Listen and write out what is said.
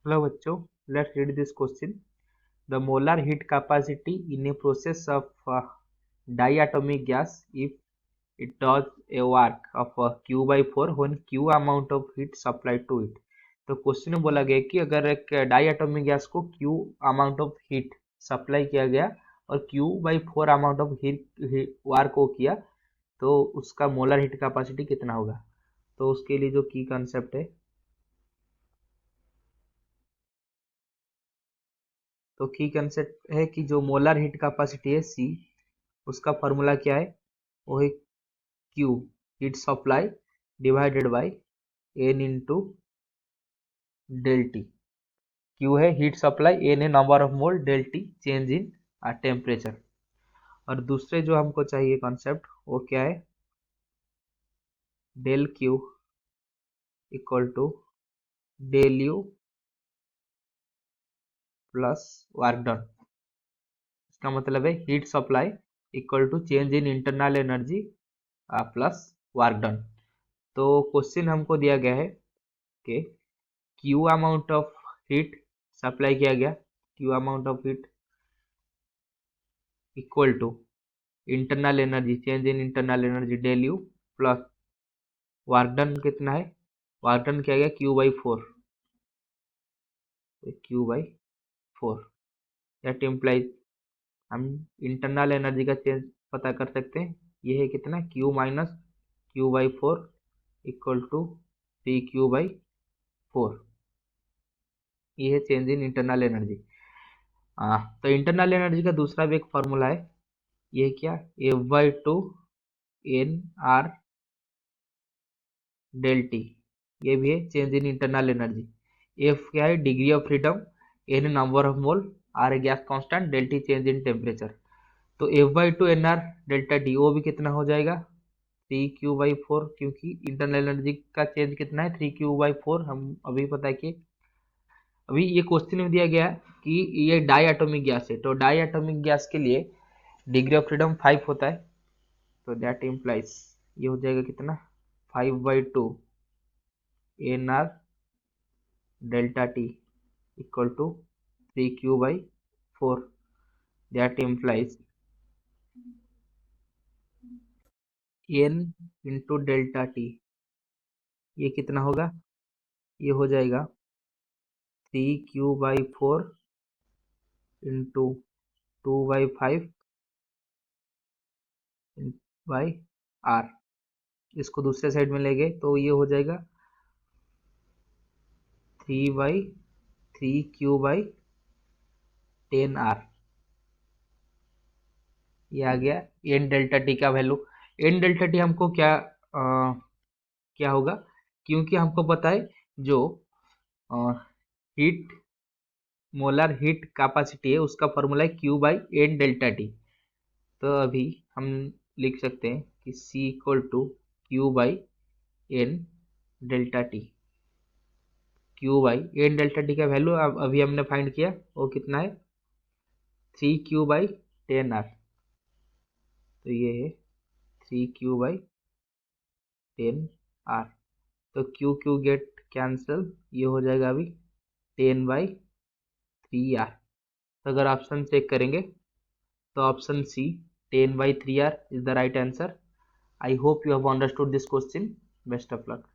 Hello बच्चों, let's read this question. The molar heat capacity in a process of diatomic gas, if it does a work of Q by 4 when Q amount of heat supplied to it. तो question में बोला गया कि अगर एक diatomic gas को Q amount of heat supply किया गया और Q by 4 amount of heat वार्क को किया तो उसका मोलर हीट कैपेसिटी कितना होगा। तो उसके लिए जो की कंसेप्ट है, तो की कंसेप्ट है कि जो मोलर हीट कैपेसिटी है सी, उसका फॉर्मूला क्या है, वो है Q heat supply divided by n into del T. Q है हीट सप्लाई, एन है number of mole, del T change in temperature. और दूसरे जो हमको चाहिए कॉन्सेप्ट वो क्या है, del Q equal to del U plus work done. इसका मतलब है heat supply equal to change in internal energy plus work done. तो क्वेश्चन हमको दिया गया है कि Q amount of heat supply किया गया, Q amount of heat equal to internal energy change in internal energy del U plus work done कितना है, वर्क डन किया गया Q by 4, Q by 4 that implies हम इंटरनल एनर्जी का change पता कर सकते हैं, ये है कितना Q minus Q by 4 equal to 3 Q by 4। ये है चेंज इन इंटरनल एनर्जी। तो इंटरनल एनर्जी का दूसरा भी एक फॉर्मूला है, ये क्या, f by 2 n r del t. ये भी है change in internal energy. F क्या है, degree of freedom, n number of mole, r है gas constant, del T change in temperature. तो f by 2 n are delta t वो भी कितना हो जाएगा 3 क्यू बाई 4, क्योंकि इंटरनल एनर्जी का चेंज कितना है 3 क्यू बाई 4। हम अभी पता कि अभी ये क्वेश्चन में दिया गया कि ये डाई एटॉमिक गैस है, तो डाई एटॉमिक गैस के लिए डिग्री ऑफ फ्रीडम 5 होता है, तो दैट इम्प्लाइज ये हो जाएगा कितना 5/2 n are delta T equal to 3 Q by 4। That implies n into delta T, ये कितना होगा, ये हो जाएगा 3 Q by 4 into 2/5 by R. इसको दूसरे साइड में ले गए तो ये हो जाएगा 3/3 क्यू बाई 10 आर। ये आ गया एन डेल्टा टी का वैल्यू। एन डेल्टा टी हमको क्या होगा, क्योंकि हमको पता है जो हीट मोलर हीट कैपेसिटी है उसका फॉर्मूला है Q by n delta T. तो अभी हम लिख सकते हैं कि C equal to Q by n delta T. Q by n delta T का वैल्यू अभी हमने फाइंड किया, वो कितना है 3 क्यू बाई 10 आर। तो ये है 3 क्यू बाई 10 आर। तो क्यू क्यू गेट कैंसिल, ये हो जाएगा अभी 10/3 आर। तो अगर ऑप्शन चेक करेंगे तो option C 10/3 R is the right answer. I hope you have understood this question. Best of luck.